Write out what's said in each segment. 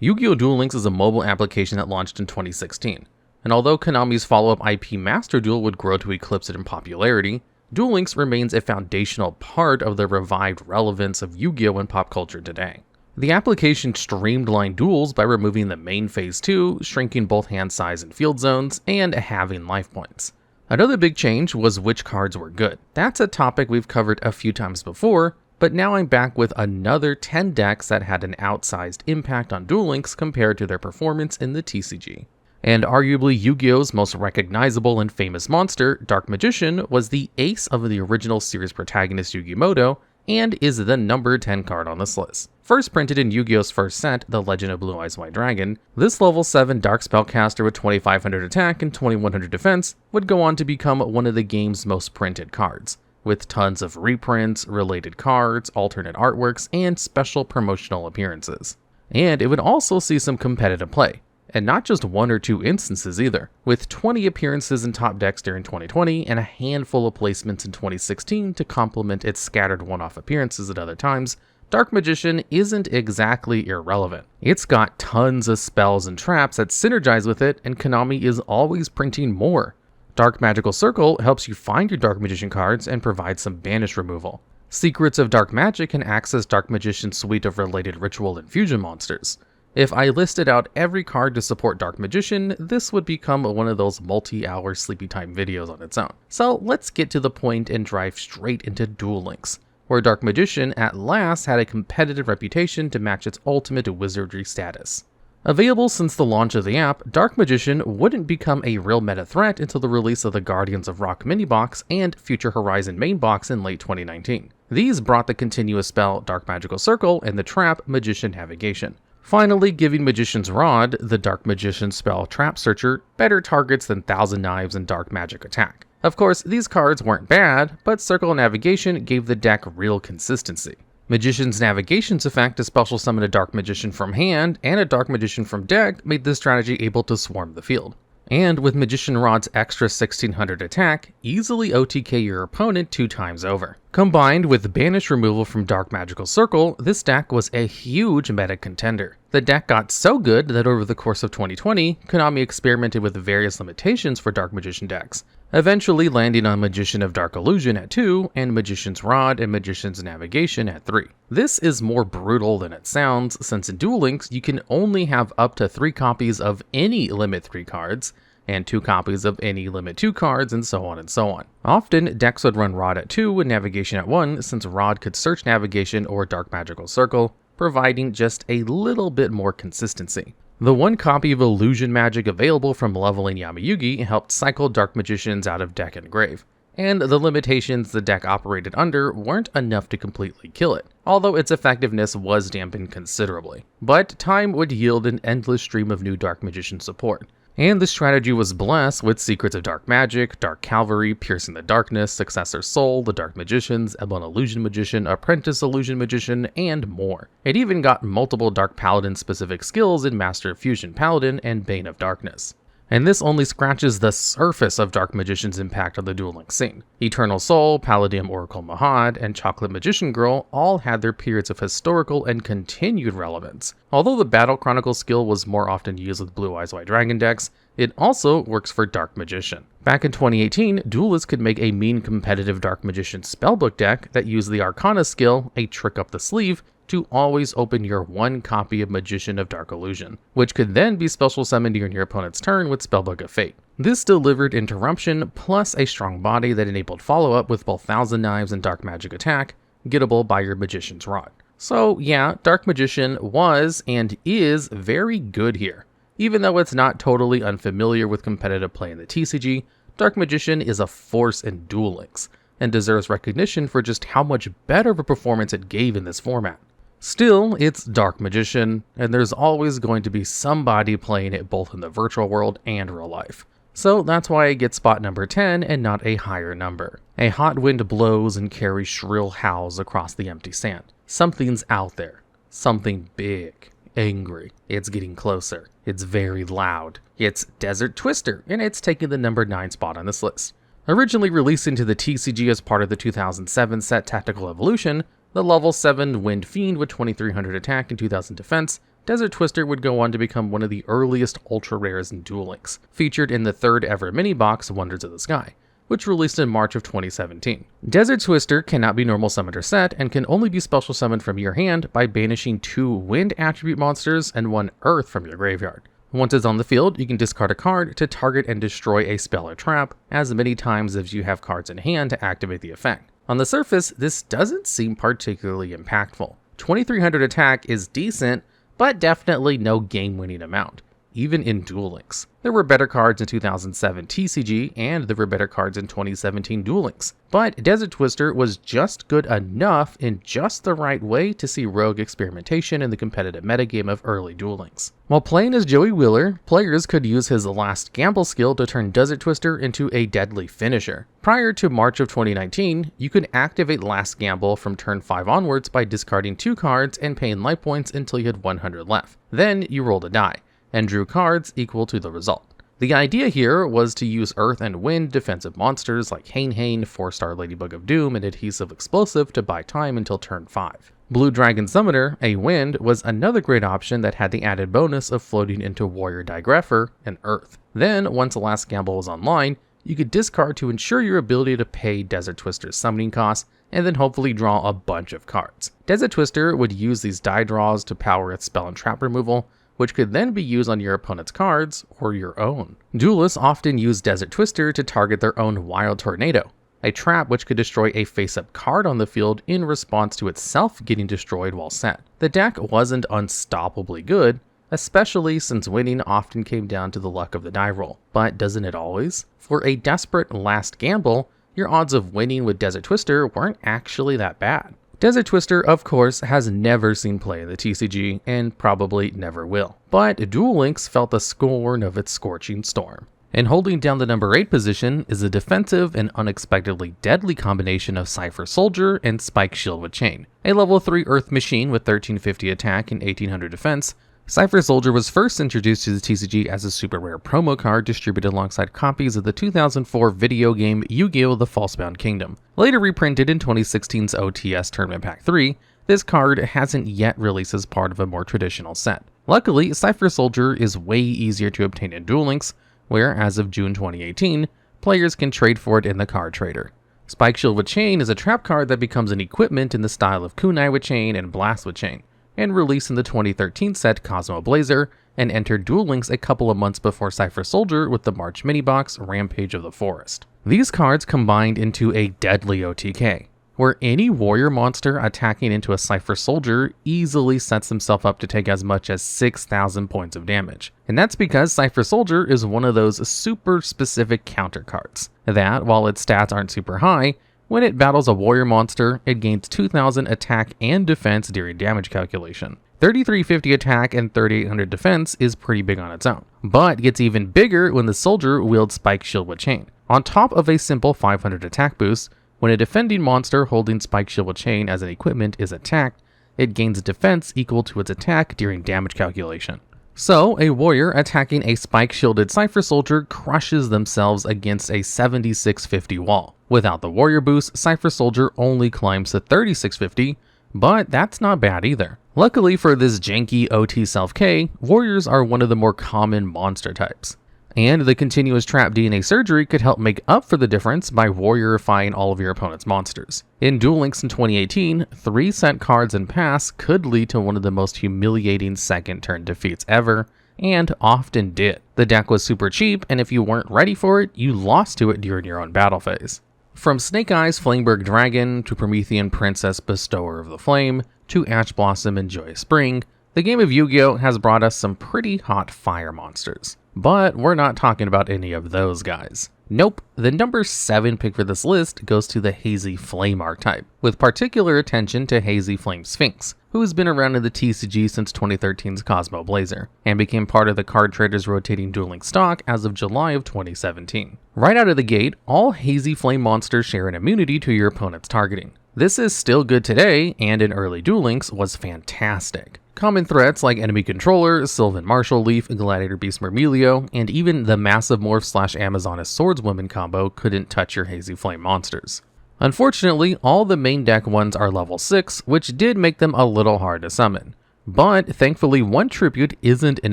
Yu-Gi-Oh! Duel Links is a mobile application that launched in 2016, and although Konami's follow-up IP Master Duel would grow to eclipse it in popularity, Duel Links remains a foundational part of the revived relevance of Yu-Gi-Oh! In pop culture today. The application streamlined duels by removing the main phase 2, shrinking both hand size and field zones, and halving life points. Another big change was which cards were good. That's a topic we've covered a few times before, but now I'm back with another 10 decks that had an outsized impact on Duel Links compared to their performance in the TCG. And arguably Yu-Gi-Oh's most recognizable and famous monster, Dark Magician, was the ace of the original series protagonist Yu-Gi-Oh! And is the number 10 card on this list. First printed in Yu-Gi-Oh's first set, The Legend of Blue Eyes White Dragon, this level 7 Dark Spellcaster with 2500 attack and 2100 defense would go on to become one of the game's most printed cards, with tons of reprints, related cards, alternate artworks, and special promotional appearances. And it would also see some competitive play, and not just one or two instances either, with 20 appearances in top decks during 2020 and a handful of placements in 2016 to complement its scattered one-off appearances at other times. Dark Magician isn't exactly irrelevant. It's got tons of spells and traps that synergize with it, and Konami is always printing more. Dark Magical Circle helps you find your Dark Magician cards and provides some banish removal. Secrets of Dark Magic can access Dark Magician's suite of related ritual and fusion monsters. If I listed out every card to support Dark Magician, this would become one of those multi-hour sleepy time videos on its own. So let's get to the point and drive straight into Duel Links, where Dark Magician at last had a competitive reputation to match its ultimate wizardry status. Available since the launch of the app, Dark Magician wouldn't become a real meta threat until the release of the Guardians of Rock mini box and Future Horizon main box in late 2019. These brought the continuous spell Dark Magical Circle and the trap Magician Navigation, finally giving Magician's Rod, the Dark Magician spell trap searcher, better targets than Thousand Knives and Dark Magic Attack. Of course, these cards weren't bad, but Circle Navigation gave the deck real consistency. Magician's Navigation's effect to special summon a Dark Magician from hand and a Dark Magician from deck made this strategy able to swarm the field. And with Magician Rod's extra 1600 attack, easily OTK your opponent 2 times over. Combined with banish removal from Dark Magical Circle, this deck was a huge meta contender. The deck got so good that over the course of 2020, Konami experimented with various limitations for Dark Magician decks, eventually landing on Magician of Dark Illusion at 2, and Magician's Rod and Magician's Navigation at 3. This is more brutal than it sounds, since in Duel Links you can only have up to 3 copies of any Limit 3 cards, and 2 copies of any Limit 2 cards, and so on and so on. Often, decks would run Rod at 2 and Navigation at 1, since Rod could search Navigation or Dark Magical Circle, providing just a little bit more consistency. The 1 copy of Illusion Magic available from leveling Yamayugi helped cycle Dark Magicians out of deck and grave, and the limitations the deck operated under weren't enough to completely kill it, although its effectiveness was dampened considerably. But time would yield an endless stream of new Dark Magician support, and the strategy was blessed with Secrets of Dark Magic, Dark Cavalry, Piercing the Darkness, Successor Soul, the Dark Magicians, Ebon Illusion Magician, Apprentice Illusion Magician, and more. It even got multiple Dark Paladin specific skills in Master of Fusion Paladin and Bane of Darkness. And this only scratches the surface of Dark Magician's impact on the Duel Links scene. Eternal Soul, Palladium Oracle Mahad, and Chocolate Magician Girl all had their periods of historical and continued relevance. Although the Battle Chronicle skill was more often used with Blue Eyes White Dragon decks, it also works for Dark Magician. Back in 2018, duelists could make a mean competitive Dark Magician spellbook deck that used the Arcana skill, a trick up the sleeve, to always open your 1 copy of Magician of Dark Illusion, which could then be special summoned during your opponent's turn with Spellbook of Fate. This delivered interruption plus a strong body that enabled follow-up with both Thousand Knives and Dark Magic Attack, gettable by your Magician's Rod. So yeah, Dark Magician was and is very good here. Even though it's not totally unfamiliar with competitive play in the TCG, Dark Magician is a force in Duel Links, and deserves recognition for just how much better of a performance it gave in this format. Still, it's Dark Magician, and there's always going to be somebody playing it both in the virtual world and real life. So that's why I get spot number 10 and not a higher number. A hot wind blows and carries shrill howls across the empty sand. Something's out there. Something big. Angry. It's getting closer. It's very loud. It's Desert Twister, and it's taking the number 9 spot on this list. Originally released into the TCG as part of the 2007 set Tactical Evolution, the level 7 Wind Fiend with 2300 attack and 2000 defense Desert Twister would go on to become one of the earliest ultra rares in Duel Links, featured in the third ever mini box Wonders of the Sky, which released in March of 2017. Desert Twister cannot be normal summoned or set, and can only be special summoned from your hand by banishing 2 wind attribute monsters and 1 earth from your graveyard. Once it's on the field, you can discard a card to target and destroy a spell or trap as many times as you have cards in hand to activate the effect. On the surface, this doesn't seem particularly impactful. 2300 attack is decent, but definitely no game-winning amount, even in Duel Links. There were better cards in 2007 TCG, and there were better cards in 2017 Duel Links, but Desert Twister was just good enough in just the right way to see rogue experimentation in the competitive metagame of early Duel Links. While playing as Joey Wheeler, players could use his Last Gamble skill to turn Desert Twister into a deadly finisher. Prior to March of 2019, you could activate Last Gamble from turn 5 onwards by discarding 2 cards and paying life points until you had 100 left. Then you rolled a die and drew cards equal to the result. The idea here was to use Earth and Wind defensive monsters like Hane, 4-star Ladybug of Doom, and Adhesive Explosive to buy time until turn 5. Blue Dragon Summoner, a Wind, was another great option that had the added bonus of floating into Warrior Digrapher, an Earth. Then, once the Last Gamble was online, you could discard to ensure your ability to pay Desert Twister's summoning costs, and then hopefully draw a bunch of cards. Desert Twister would use these die draws to power its spell and trap removal, which could then be used on your opponent's cards or your own. Duelists often use Desert Twister to target their own Wild Tornado, a trap which could destroy a face-up card on the field in response to itself getting destroyed while set. The deck wasn't unstoppably good, especially since winning often came down to the luck of the die roll. But doesn't it always? For a desperate Last Gamble, your odds of winning with Desert Twister weren't actually that bad. Desert Twister, of course, has never seen play in the TCG, and probably never will. But Duel Links felt the scorn of its scorching storm. And holding down the number 8 position is a defensive and unexpectedly deadly combination of Cipher Soldier and Spikeshield with Chain. A level 3 Earth machine with 1350 attack and 1800 defense, Cipher Soldier was first introduced to the TCG as a super rare promo card distributed alongside copies of the 2004 video game Yu-Gi-Oh! The Falsebound Kingdom. Later reprinted in 2016's OTS Tournament Pack 3, this card hasn't yet released as part of a more traditional set. Luckily, Cipher Soldier is way easier to obtain in Duel Links, where as of June 2018, players can trade for it in the card trader. Spikeshield with Chain is a trap card that becomes an equipment in the style of Kunai with Chain and Blast with Chain, and released in the 2013 set Cosmo Blazer, and entered Duel Links a couple of months before Cipher Soldier with the March mini-box Rampage of the Forest. These cards combined into a deadly OTK, where any warrior monster attacking into a Cipher Soldier easily sets himself up to take as much as 6,000 points of damage. And that's because Cipher Soldier is one of those super specific counter cards, that while its stats aren't super high, when it battles a warrior monster, it gains 2,000 attack and defense during damage calculation. 3350 attack and 3800 defense is pretty big on its own, but gets even bigger when the soldier wields Spikeshield with Chain. On top of a simple 500 attack boost, when a defending monster holding Spikeshield with Chain as an equipment is attacked, it gains defense equal to its attack during damage calculation. So, a warrior attacking a spike-shielded Cipher Soldier crushes themselves against a 7650 wall. Without the warrior boost, Cipher Soldier only climbs to 3650, but that's not bad either. Luckily for this janky OT self-K, warriors are one of the more common monster types, and the continuous trap DNA surgery could help make up for the difference by warriorifying all of your opponent's monsters. In Duel Links in 2018, 3 set cards and pass could lead to one of the most humiliating second turn defeats ever, and often did. The deck was super cheap, and if you weren't ready for it, you lost to it during your own battle phase. From Snake Eyes Flameberg Dragon, to Promethean Princess Bestower of the Flame, to Ash Blossom and Joyous Spring, the game of Yu-Gi-Oh! Has brought us some pretty hot fire monsters. But we're not talking about any of those guys. Nope, the number 7 pick for this list goes to the Hazy Flame archetype, with particular attention to Hazy Flame Sphynx, who has been around in the TCG since 2013's Cosmo Blazer, and became part of the card trader's rotating Duel Links stock as of July of 2017. Right out of the gate, all Hazy Flame monsters share an immunity to your opponent's targeting. This is still good today, and in early Duel Links was fantastic. Common threats like Enemy Controller, Sylvan Martial Leaf, Gladiator Beast Mermelio, and even the Massive Morph / Amazoness Swordswoman combo couldn't touch your Hazy Flame monsters. Unfortunately, all the main deck ones are level 6, which did make them a little hard to summon. But thankfully, one tribute isn't an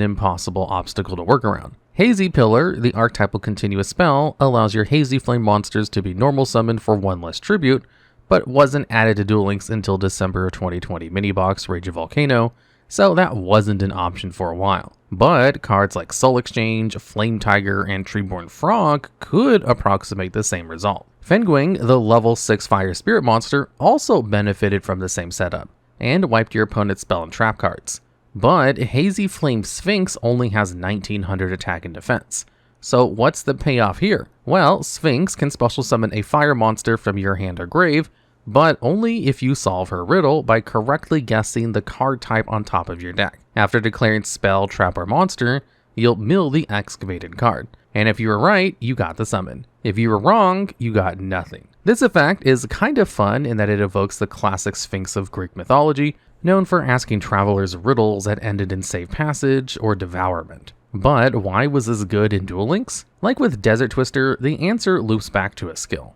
impossible obstacle to work around. Hazy Pillar, the archetypal continuous spell, allows your Hazy Flame monsters to be normal summoned for one less tribute, but wasn't added to Duel Links until December of 2020 minibox Rage of Volcano, so that wasn't an option for a while. But cards like Soul Exchange, Flame Tiger, and Treeborn Frog could approximate the same result. Fengwing, the level 6 Fire Spirit monster, also benefited from the same setup, and wiped your opponent's spell and trap cards. But Hazy Flame Sphynx only has 1900 attack and defense. So what's the payoff here? Well, Sphynx can special summon a fire monster from your hand or grave, but only if you solve her riddle by correctly guessing the card type on top of your deck. After declaring spell, trap, or monster, you'll mill the excavated card. And if you were right, you got the summon. If you were wrong, you got nothing. This effect is kind of fun in that it evokes the classic Sphinx of Greek mythology, known for asking travelers riddles that ended in safe passage or devourment. But why was this good in Duel Links? Like with Desert Twister, the answer loops back to a skill.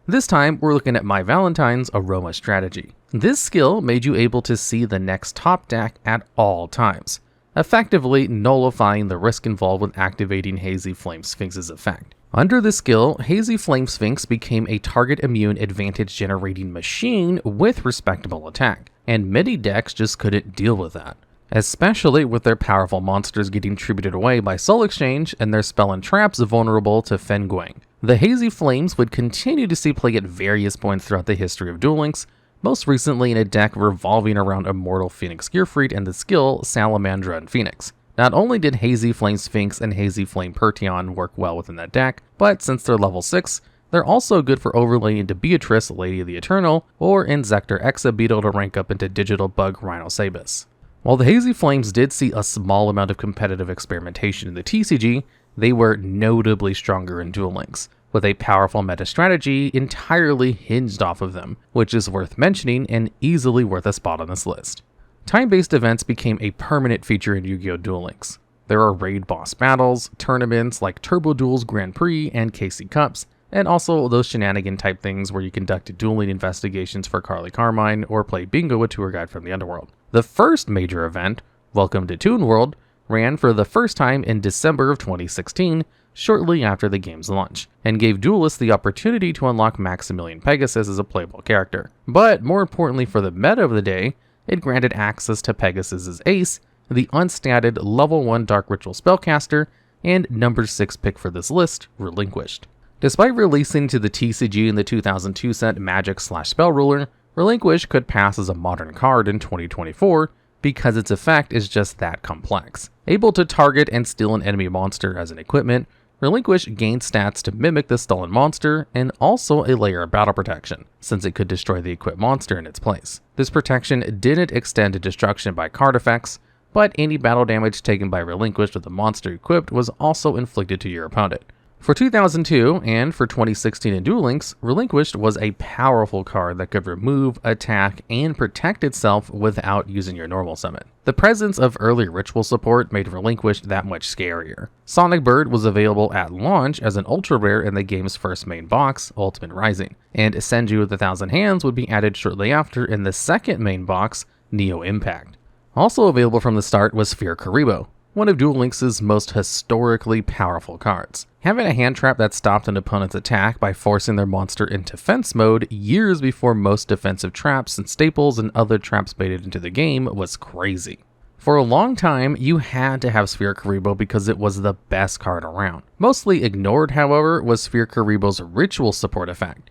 This time, we're looking at My Valentine's Aroma Strategy. This skill made you able to see the next top deck at all times, effectively nullifying the risk involved with activating Hazy Flame Sphinx's effect. Under this skill, Hazy Flame Sphynx became a target immune advantage generating machine with respectable attack, and many decks just couldn't deal with that, especially with their powerful monsters getting tributed away by Soul Exchange and their spell and traps vulnerable to Fengwing. The Hazy Flames would continue to see play at various points throughout the history of Duel Links, most recently in a deck revolving around Immortal Phoenix Gearfried and the skill Salamandra and Phoenix. Not only did Hazy Flame Sphynx and Hazy Flame Perteon work well within that deck, but since they're level 6, they're also good for overlaying into Beatrice, Lady of the Eternal, or Inzektor Exabeetle to rank up into Digital Bug Rhinoceros. While the Hazy Flames did see a small amount of competitive experimentation in the TCG, they were notably stronger in Duel Links, with a powerful meta strategy entirely hinged off of them, which is worth mentioning and easily worth a spot on this list. Time-based events became a permanent feature in Yu-Gi-Oh! Duel Links. There are raid boss battles, tournaments like Turbo Duels Grand Prix and KC Cups, and also those shenanigan type things where you conduct dueling investigations for Carly Carmine or play bingo with Tour Guide from the Underworld. The first major event, Welcome to Toon World, ran for the first time in December of 2016, shortly after the game's launch, and gave duelists the opportunity to unlock Maximilian Pegasus as a playable character. But more importantly for the meta of the day, it granted access to Pegasus's ace, the unstatted level 1 Dark Ritual spellcaster, and number 6 pick for this list, Relinquished. Despite releasing to the TCG in the 2002 set Magic/Spell Ruler, Relinquished could pass as a modern card in 2024 because its effect is just that complex. Able to target and steal an enemy monster as an equipment, Relinquished gained stats to mimic the stolen monster and also a layer of battle protection, since it could destroy the equipped monster in its place. This protection didn't extend to destruction by card effects, but any battle damage taken by Relinquished with the monster equipped was also inflicted to your opponent. For 2002 and for 2016 in Duel Links, Relinquished was a powerful card that could remove, attack, and protect itself without using your normal summon. The presence of early ritual support made Relinquished that much scarier. Sonic Bird was available at launch as an ultra rare in the game's first main box, Ultimate Rising, and Senju with 1,000 Hands would be added shortly after in the second main box, Neo Impact. Also available from the start was Sphere Karibo, one of Duel Links' most historically powerful cards. Having a hand trap that stopped an opponent's attack by forcing their monster into defense mode years before most defensive traps and staples and other traps made it into the game was crazy. For a long time, you had to have Sphere Karibo because it was the best card around. Mostly ignored, however, was Sphere Karibo's ritual support effect.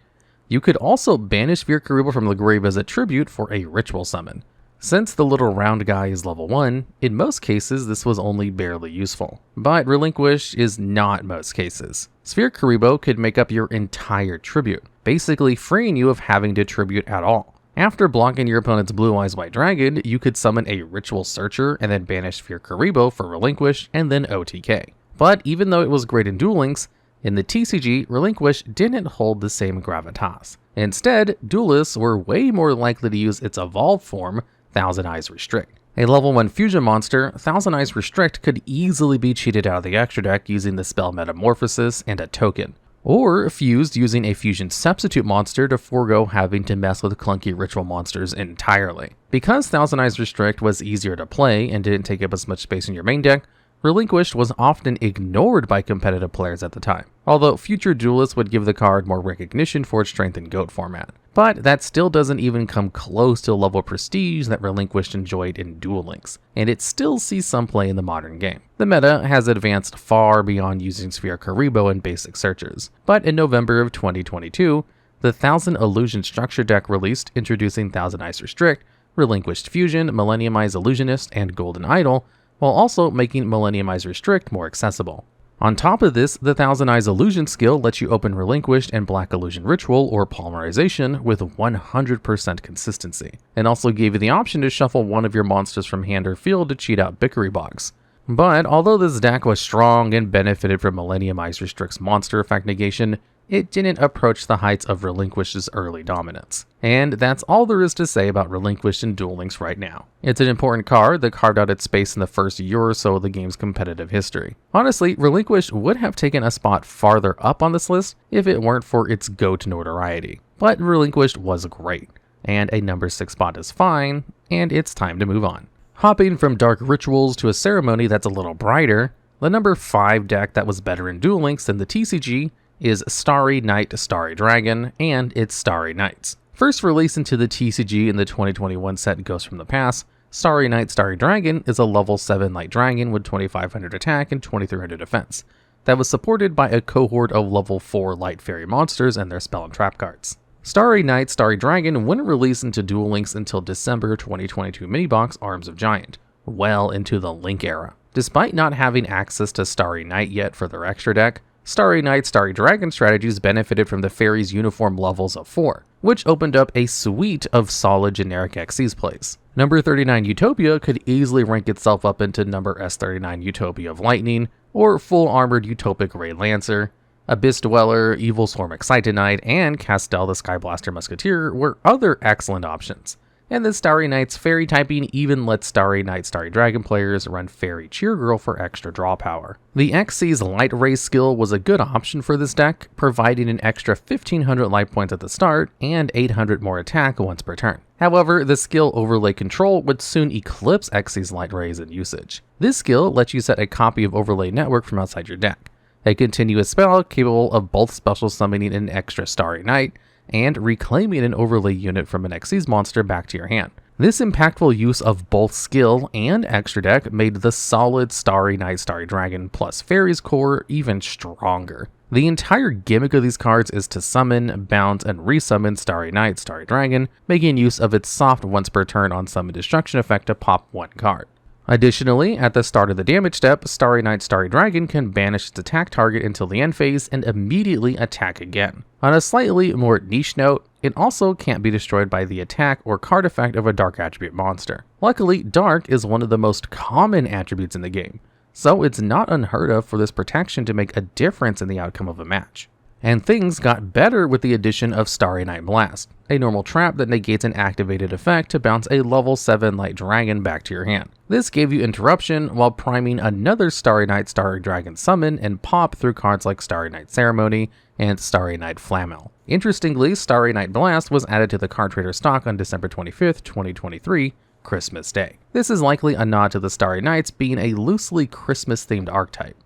You could also banish Sphere Karibo from the grave as a tribute for a ritual summon. Since the little round guy is level 1, in most cases this was only barely useful. But Relinquish is not most cases. Sphere Karibo could make up your entire tribute, basically freeing you of having to tribute at all. After blocking your opponent's Blue Eyes White Dragon, you could summon a Ritual Searcher and then banish Sphere Karibo for Relinquish and then OTK. But even though it was great in Duel Links, in the TCG, Relinquish didn't hold the same gravitas. Instead, duelists were way more likely to use its evolved form, Thousand Eyes Restrict. A level 1 fusion monster, Thousand Eyes Restrict could easily be cheated out of the extra deck using the spell Metamorphosis and a token. or fused using a fusion substitute monster to forego having to mess with clunky ritual monsters entirely. Because Thousand Eyes Restrict was easier to play and didn't take up as much space in your main deck, Relinquished was often ignored by competitive players at the time, although future duelists would give the card more recognition for its strength in GOAT format. But that still doesn't even come close to the level of prestige that Relinquished enjoyed in Duel Links, and it still sees some play in the modern game. The meta has advanced far beyond using Sphere Karibo in basic searches, but in November of 2022, the Thousand Illusion structure deck released introducing Thousand Eyes Restrict, Relinquished Fusion, Millenniumized Illusionist, and Golden Idol, while also making Millenniumized Restrict more accessible. On top of this, the Thousand Eyes Illusion skill lets you open Relinquished and Black Illusion Ritual or Polymerization with 100% consistency, and also gave you the option to shuffle one of your monsters from hand or field to cheat out Bickery Box. But although this deck was strong and benefited from Millenniumized Restrict's monster effect negation, it didn't approach the heights of Relinquished's early dominance. And that's all there is to say about Relinquished in Duel Links right now. It's an important card that carved out its space in the first year or so of the game's competitive history. Honestly, Relinquished would have taken a spot farther up on this list if it weren't for its GOAT notoriety. But Relinquished was great, and a number 6 spot is fine, and it's time to move on. Hopping from dark rituals to a ceremony that's a little brighter, the number 5 deck that was better in Duel Links than the TCG is Starry Knight Starry Dragon and its Starry Knights. First released into the TCG in the 2021 set Ghost from the Past, Starry Knight Starry Dragon is a level 7 light dragon with 2500 attack and 2300 defense, that was supported by a cohort of level 4 light fairy monsters and their spell and trap cards. Starry Knight Starry Dragon wouldn't release into Duel Links until December 2022 mini-box Arms of Giant, well into the Link era. Despite not having access to Starry Knight yet for their extra deck, Starry Knight Starry Dragon strategies benefited from the fairies' uniform levels of 4, which opened up a suite of solid generic Xyz plays. Number 39 Utopia could easily rank itself up into number S39 Utopia of Lightning, or full armored Utopic Ray Lancer. Abyss Dweller, Evil Swarm Excitonite, and Castel the Skyblaster Musketeer were other excellent options. And the Starry Knight's fairy typing even lets Starry Knight Starry Dragon players run Fairy Cheer Girl for extra draw power. The Xyz Light Ray skill was a good option for this deck, providing an extra 1500 light points at the start and 800 more attack once per turn. However, the skill Overlay Control would soon eclipse Xyz Light Rays in usage. This skill lets you set a copy of Overlay Network from outside your deck, a continuous spell capable of both special summoning an extra Starry Knight and reclaiming an overlay unit from an Xyz monster back to your hand. This impactful use of both skill and extra deck made the solid Starry Knight Starry Dragon plus Fairies core even stronger. The entire gimmick of these cards is to summon, bounce, and resummon Starry Knight Starry Dragon, making use of its soft once per turn on summon destruction effect to pop 1 card. Additionally, at the start of the damage step, Starry Knight Starry Dragon can banish its attack target until the end phase and immediately attack again. On a slightly more niche note, it also can't be destroyed by the attack or card effect of a Dark attribute monster. Luckily, Dark is one of the most common attributes in the game, so it's not unheard of for this protection to make a difference in the outcome of a match. And things got better with the addition of Starry Knight Blast, a normal trap that negates an activated effect to bounce a level 7 light dragon back to your hand. This gave you interruption while priming another Starry Knight Starry Dragon summon and pop through cards like Starry Knight Ceremony and Starry Knight Flamel. Interestingly, Starry Knight Blast was added to the card trader stock on December 25th, 2023, Christmas Day. This is likely a nod to the Starry Knights being a loosely Christmas-themed archetype.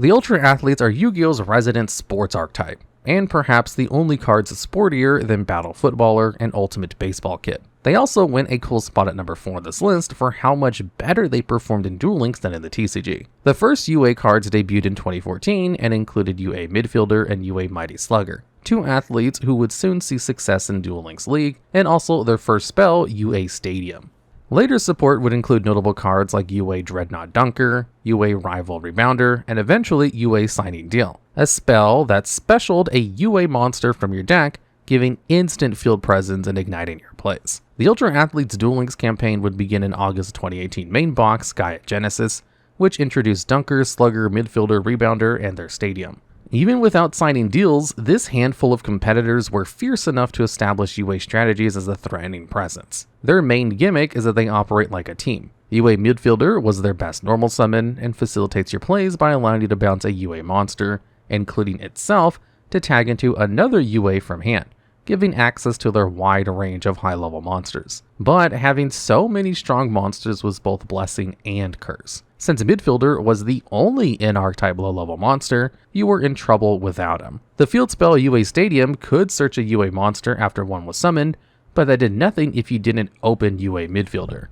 The Ultra Athletes are Yu-Gi-Oh's resident sports archetype, and perhaps the only cards sportier than Battle Footballer and Ultimate Baseball Kit. They also went a cool spot at number 4 on this list for how much better they performed in Duel Links than in the TCG. The first UA cards debuted in 2014 and included UA Midfielder and UA Mighty Slugger, 2 athletes who would soon see success in Duel Links League, and also their first spell, UA Stadium. Later support would include notable cards like UA Dreadnought Dunker, UA Rival Rebounder, and eventually UA Signing Deal, a spell that specialed a UA monster from your deck, giving instant field presence and igniting your plays. The Ultra Athletes Duel Links campaign would begin in August 2018 main box Gaia Genesis, which introduced Dunker, Slugger, Midfielder, Rebounder, and their stadium. Even without signing deals, this handful of competitors were fierce enough to establish UA strategies as a threatening presence. Their main gimmick is that they operate like a team. UA Midfielder was their best normal summon and facilitates your plays by allowing you to bounce a UA monster, including itself, to tag into another UA from hand, giving access to their wide range of high-level monsters. But having so many strong monsters was both blessing and curse. Since midfielder was the only in-archetype low-level monster, you were in trouble without him. The field spell UA Stadium could search a UA monster after one was summoned, but that did nothing if you didn't open UA midfielder.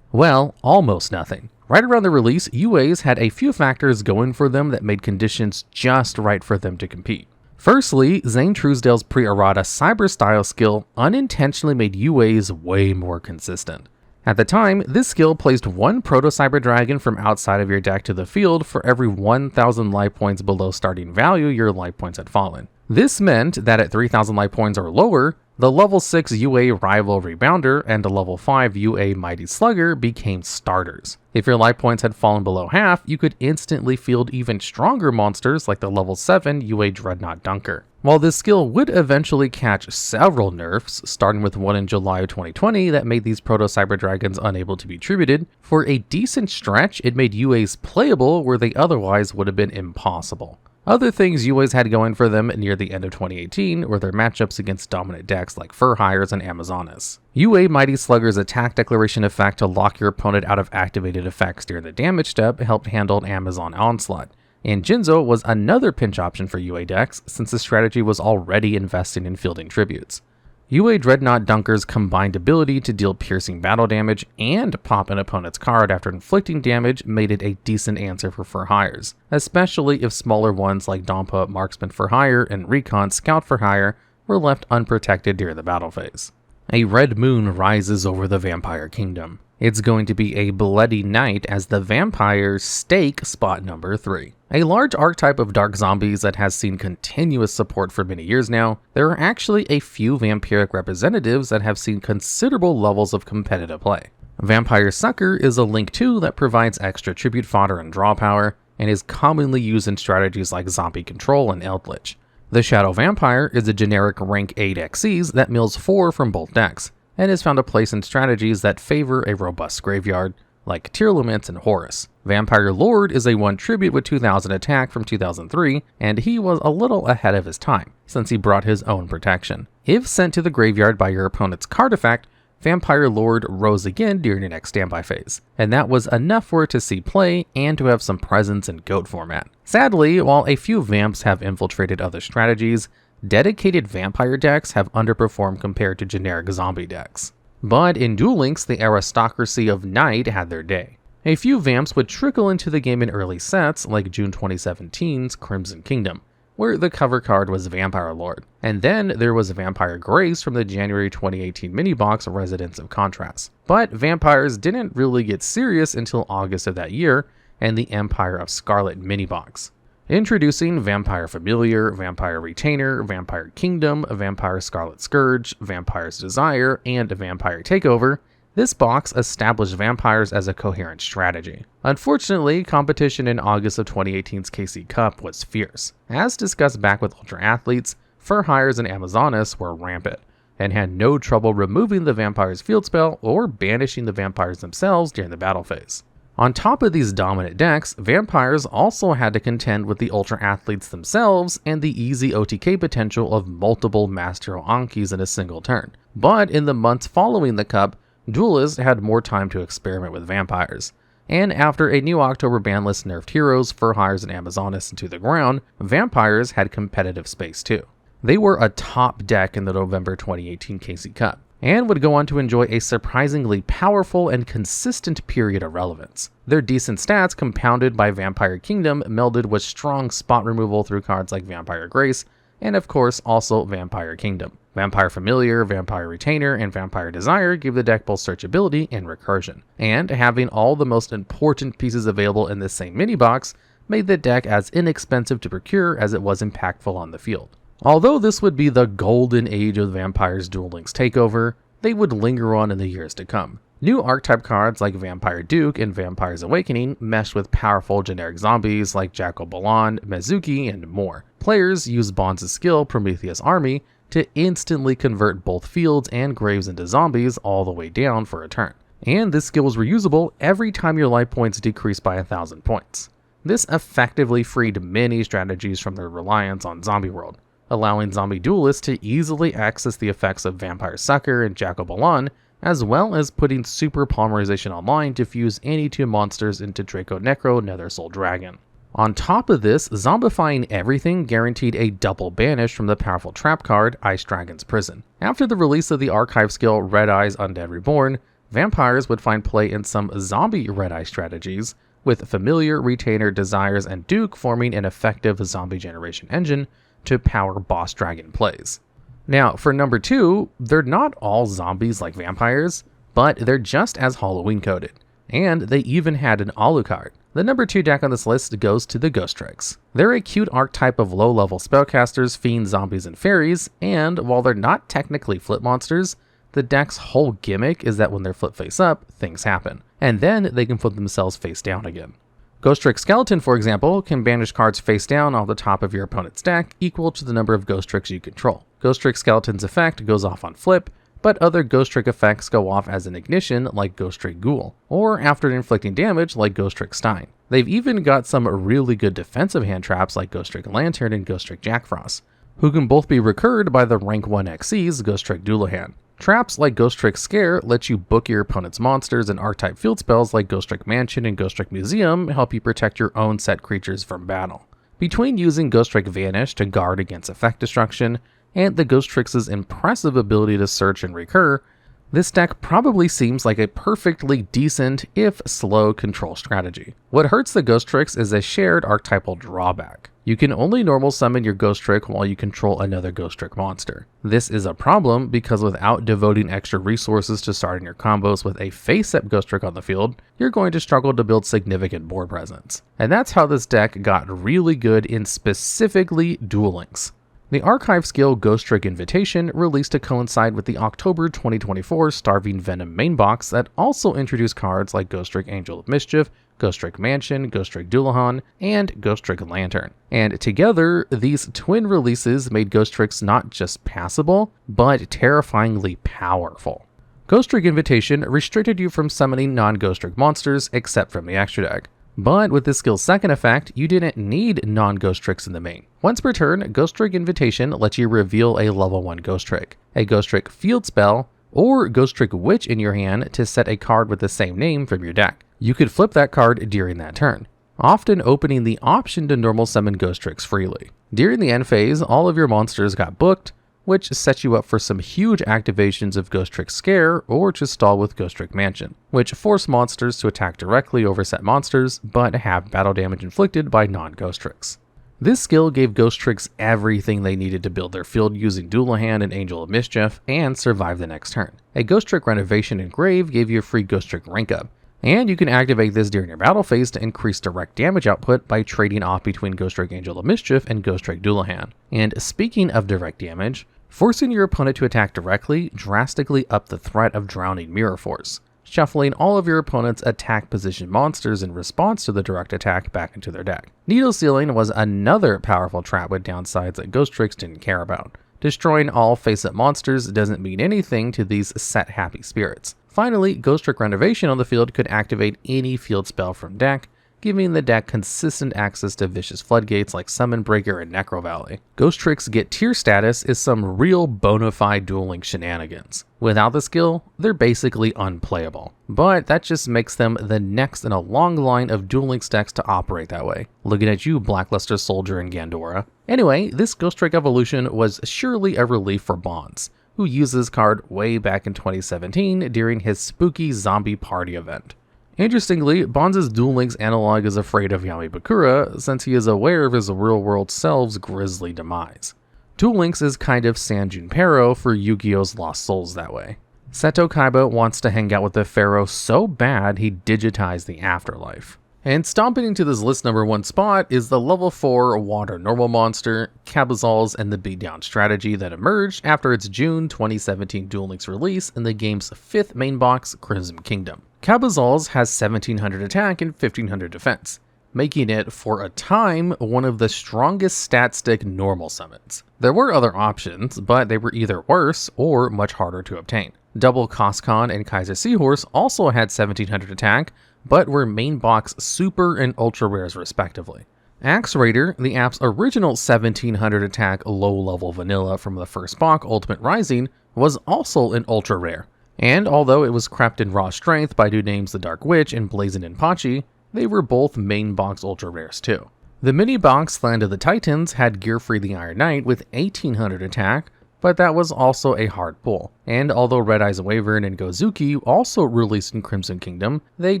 Well, almost nothing. Right around the release, UAs had a few factors going for them that made conditions just right for them to compete. Firstly, Zane Truesdale's pre-errata cyber-style skill unintentionally made UAs way more consistent. At the time, this skill placed one Proto-Cyber Dragon from outside of your deck to the field for every 1,000 life points below starting value your life points had fallen. This meant that at 3,000 life points or lower, the level 6 UA Rival Rebounder and the level 5 UA Mighty Slugger became starters. If your life points had fallen below half, you could instantly field even stronger monsters like the level 7 UA Dreadnought Dunker. While this skill would eventually catch several nerfs, starting with one in July of 2020 that made these Proto-Cyber Dragons unable to be tributed, for a decent stretch it made UAs playable where they otherwise would have been impossible. Other things UAs had going for them near the end of 2018 were their matchups against dominant decks like Fur Hires and Amazonas. UA Mighty Slugger's attack declaration effect to lock your opponent out of activated effects during the damage step helped handle an Amazon Onslaught, and Jinzo was another pinch option for UA decks since the strategy was already investing in fielding tributes. UA Dreadnought Dunker's combined ability to deal piercing battle damage and pop an opponent's card after inflicting damage made it a decent answer for Fur Hires, especially if smaller ones like Dompa Marksman for Hire and Recon Scout for Hire were left unprotected during the battle phase. A red moon rises over the Vampire Kingdom. It's going to be a bloody night as the vampires stake spot number 3. A large archetype of dark zombies that has seen continuous support for many years now, there are actually a few vampiric representatives that have seen considerable levels of competitive play. Vampire Sucker is a Link 2 that provides extra tribute fodder and draw power, and is commonly used in strategies like Zombie Control and Eldritch. The Shadow Vampire is a generic rank 8 Xyz that mills 4 from both decks, and has found a place in strategies that favor a robust graveyard, like Tearlaments and Horus. Vampire Lord is a 1 tribute with 2000 attack from 2003, and he was a little ahead of his time, since he brought his own protection. If sent to the graveyard by your opponent's card effect, Vampire Lord rose again during your next standby phase, and that was enough for it to see play and to have some presence in GOAT format. Sadly, while a few Vamps have infiltrated other strategies, dedicated vampire decks have underperformed compared to generic zombie decks. But in Duel Links, the aristocracy of Night had their day. A few Vamps would trickle into the game in early sets, like June 2017's Crimson Kingdom, where the cover card was Vampire Lord. And then there was Vampire Grace from the January 2018 mini-box Residence of Contrast. But vampires didn't really get serious until August of that year, and the Empire of Scarlet mini-box. Introducing Vampire Familiar, Vampire Retainer, Vampire Kingdom, Vampire Scarlet Scourge, Vampire's Desire, and Vampire Takeover, this box established vampires as a coherent strategy. Unfortunately, competition in August of 2018's KC Cup was fierce. As discussed back with Ultra Athletes, Fur Hires and Amazonas were rampant, and had no trouble removing the vampire's field spell or banishing the vampires themselves during the battle phase. On top of these dominant decks, vampires also had to contend with the Ultra Athletes themselves and the easy OTK potential of multiple Master Ankis in a single turn. But in the months following the Cup, duelists had more time to experiment with vampires. And after a new October ban list nerfed heroes, Fur Hires and Amazonas into the ground, vampires had competitive space too. They were a top deck in the November 2018 KC Cup, and would go on to enjoy a surprisingly powerful and consistent period of relevance. Their decent stats, compounded by Vampire Kingdom, melded with strong spot removal through cards like Vampire Grace, and of course also Vampire Kingdom. Vampire Familiar, Vampire Retainer, and Vampire Desire give the deck both searchability and recursion, and having all the most important pieces available in this same mini-box made the deck as inexpensive to procure as it was impactful on the field. Although this would be the golden age of Vampire's Duel Links takeover, they would linger on in the years to come. New archetype cards like Vampire Duke and Vampire's Awakening meshed with powerful generic zombies like Jackal Balan, Mezuki, and more. Players use Bonds' skill, Prometheus Army, to instantly convert both fields and graves into zombies all the way down for a turn. And this skill was reusable every time your life points decreased by 1,000 points. This effectively freed many strategies from their reliance on Zombie World, allowing zombie duelists to easily access the effects of Vampire Sucker and Jackal Balan, as well as putting Super Polymerization online to fuse any two monsters into Draco Necro Nether Soul Dragon. On top of this, zombifying everything guaranteed a double banish from the powerful trap card, Ice Dragon's Prison. After the release of the archive skill Red Eyes Undead Reborn, vampires would find play in some zombie Red Eye strategies, with Familiar, Retainer, Desires, and Duke forming an effective zombie generation engine to power boss dragon plays. Now, for number 2, they're not all zombies like vampires, but they're just as Halloween coded, and they even had an Alucard. The number 2 deck on this list goes to the Ghostricks. They're a cute archetype of low-level spellcasters, fiends, zombies, and fairies, and while they're not technically flip monsters, the deck's whole gimmick is that when they're flip face up, things happen, and then they can flip themselves face down again. Ghostrick Skeleton, for example, can banish cards face down off the top of your opponent's deck, equal to the number of Ghostricks you control. Ghostrick Skeleton's effect goes off on flip, but other Ghostrick effects go off as an ignition like Ghostrick Ghoul, or after inflicting damage like Ghostrick Stein. They've even got some really good defensive hand traps like Ghostrick Lantern and Ghostrick Jackfrost, who can both be recurred by the rank 1 XC's Ghostrick Duelahan. Traps like Ghostrick Scare let you book your opponent's monsters, and archetype field spells like Ghostrick Mansion and Ghostrick Museum help you protect your own set creatures from battle. Between using Ghostrick Vanish to guard against effect destruction, and the Ghostricks' impressive ability to search and recur, this deck probably seems like a perfectly decent, if slow, control strategy. What hurts the Ghostricks is a shared archetypal drawback. You can only normal summon your Ghostrick while you control another Ghostrick monster. This is a problem because without devoting extra resources to starting your combos with a face-up Ghostrick on the field, you're going to struggle to build significant board presence. And that's how this deck got really good in specifically Duel Links. The archive skill Ghostrick Invitation released to coincide with the October 2024 Starving Venom main box that also introduced cards like Ghostrick Angel of Mischief, Ghostrick Mansion, Ghostrick Duelahan, and Ghostrick Lantern. And together, these twin releases made Ghostricks not just passable, but terrifyingly powerful. Ghostrick Invitation restricted you from summoning non-Ghostrick monsters except from the extra deck. But with this skill's second effect, you didn't need non-Ghostricks in the main. Once per turn, Ghostrick Invitation lets you reveal a level 1 Ghostrick, a Ghostrick field spell, or Ghostrick Witch in your hand to set a card with the same name from your deck. You could flip that card during that turn, often opening the option to normal summon Ghostricks freely. During the end phase, all of your monsters got booked, which sets you up for some huge activations of Ghostrick Scare or to stall with Ghostrick Mansion, which force monsters to attack directly over set monsters, but have battle damage inflicted by non-Ghostricks. This skill gave Ghostricks everything they needed to build their field using Duelahan and Angel of Mischief and survive the next turn. A Ghostrick Renovation Engrave gave you a free Ghostrick rank up, and you can activate this during your battle phase to increase direct damage output by trading off between Ghostrick Angel of Mischief and Ghostrick Duelahan. And speaking of direct damage, forcing your opponent to attack directly drastically upped the threat of Drowning Mirror Force, shuffling all of your opponent's attack position monsters in response to the direct attack back into their deck. Needle Sealing was another powerful trap with downsides that Ghostricks didn't care about. Destroying all face-up monsters doesn't mean anything to these set happy spirits. Finally, Ghostrick Renovation on the field could activate any field spell from deck, giving the deck consistent access to vicious floodgates like Summon Breaker and Necro Valley. Ghostricks Get Tier status is some real bona fide Duel Links shenanigans. Without the skill, they're basically unplayable, but that just makes them the next in a long line of Duel Links decks to operate that way. Looking at you, Blackluster Soldier and Gandora. Anyway, this Ghostrick evolution was surely a relief for Bonds, who used this card way back in 2017 during his spooky zombie party event. Interestingly, Bonds' Duel Links analog is afraid of Yamibakura since he is aware of his real-world self's grisly demise. Duel Links is kind of San Junipero for Yu-Gi-Oh's Lost Souls that way. Seto Kaiba wants to hang out with the Pharaoh so bad he digitized the afterlife. And stomping into this list number 1 spot is the level 4 water normal monster, Kabazauls and the Beatdown strategy that emerged after its June 2017 Duel Links release in the game's 5th main box, Crimson Kingdom. Kabazauls has 1700 attack and 1500 defense, making it, for a time, one of the strongest stat stick normal summons. There were other options, but they were either worse or much harder to obtain. Double Coscon and Kaiser Seahorse also had 1700 attack, but were main box super and ultra rares respectively. Axe Raider, the app's original 1700 attack low-level vanilla from the first box Ultimate Rising, was also an ultra rare. And although it was crept in raw strength by new names the Dark Witch and Blazin' and Pachi, they were both main box ultra rares too. The mini box Land of the Titans had Gearfree the Iron Knight with 1800 attack, but that was also a hard pull. And although Red Eyes Wyvern and Gozuki also released in Crimson Kingdom, they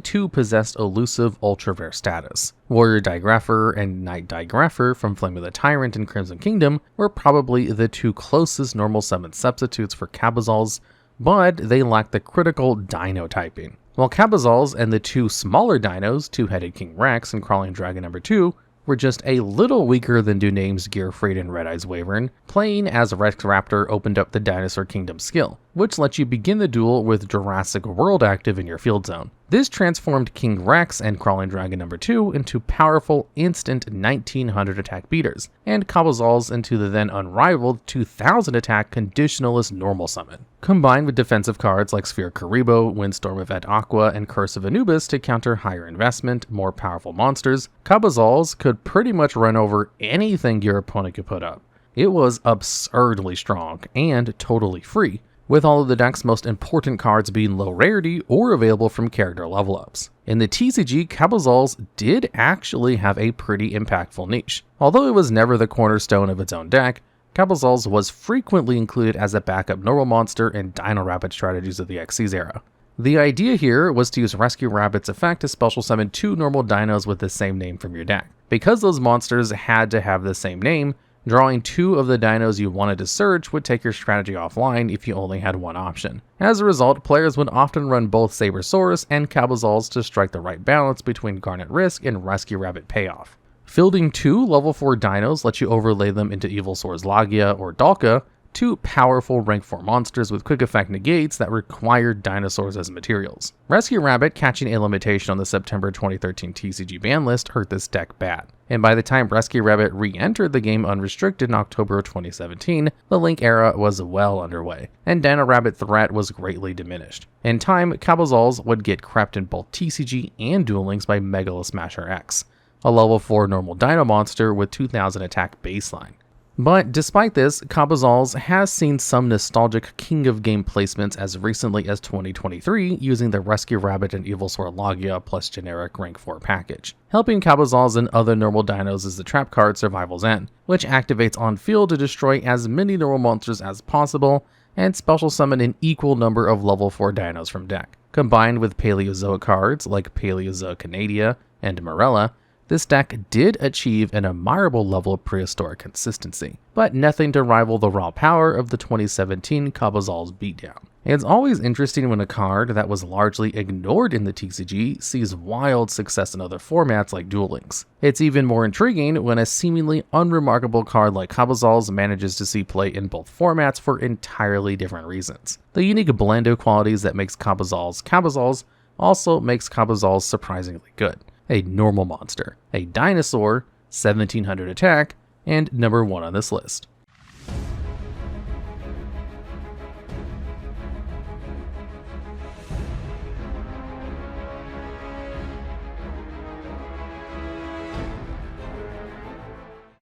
too possessed elusive ultra rare status. Warrior Digrapher and Knight Digrapher from Flame of the Tyrant in Crimson Kingdom were probably the two closest normal summon substitutes for Kabazauls, but they lacked the critical dino typing. While Kabazauls and the two smaller dinos, Two-Headed King Rex and Crawling Dragon number 2, were just a little weaker than do names Gearfree and Red Eyes Wyvern, playing as Rex Raptor opened up the Dinosaur Kingdom skill, which lets you begin the duel with Jurassic World active in your field zone. This transformed King Rex and Crawling Dragon number 2 into powerful instant 1900 attack beaters, and Kabazauls into the then unrivaled 2000 attack conditionalist normal summon. Combined with defensive cards like Sphere Karibo, Windstorm of Ed Aqua, and Curse of Anubis to counter higher investment, more powerful monsters, Kabazauls could pretty much run over anything your opponent could put up. It was absurdly strong and totally free, with all of the deck's most important cards being low rarity or available from character level ups. In the TCG, Kabazauls did actually have a pretty impactful niche. Although it was never the cornerstone of its own deck, Kabazauls was frequently included as a backup normal monster in Dino Rabbit strategies of the Xyz era. The idea here was to use Rescue Rabbit's effect to special summon 2 normal dinos with the same name from your deck. Because those monsters had to have the same name, drawing 2 of the dinos you wanted to search would take your strategy offline if you only had one option. As a result, players would often run both Sabersaurus and Kabazauls to strike the right balance between Garnet Risk and Rescue Rabbit payoff. Fielding 2 level 4 dinos lets you overlay them into Evilsaur's Lagia or Dalka, 2 powerful rank 4 monsters with quick effect negates that required dinosaurs as materials. Rescue Rabbit catching a limitation on the September 2013 TCG ban list hurt this deck bad, and by the time Rescue Rabbit re-entered the game unrestricted in October of 2017, the Link era was well underway, and Dino Rabbit threat was greatly diminished. In time, Kabazauls would get crept in both TCG and Duel Links by Megalo Smasher X, a level 4 normal dino monster with 2000 attack baseline. But despite this, Kabazauls has seen some nostalgic King of Game placements as recently as 2023 using the Rescue Rabbit and Evilsaur Lagia plus generic rank 4 package. Helping Kabazauls and other normal dinos is the trap card Survival's End, which activates on field to destroy as many normal monsters as possible and special summon an equal number of level 4 dinos from deck. Combined with Paleozoic cards like Paleozoic Canadia and Morella, this deck did achieve an admirable level of prehistoric consistency, but nothing to rival the raw power of the 2017 Kabazauls Beatdown. It's always interesting when a card that was largely ignored in the TCG sees wild success in other formats like Duel Links. It's even more intriguing when a seemingly unremarkable card like Kabazauls manages to see play in both formats for entirely different reasons. The unique blend of qualities that makes Kabazauls also makes Kabazauls surprisingly good. A normal monster, a dinosaur, 1700 attack, and number 1 on this list.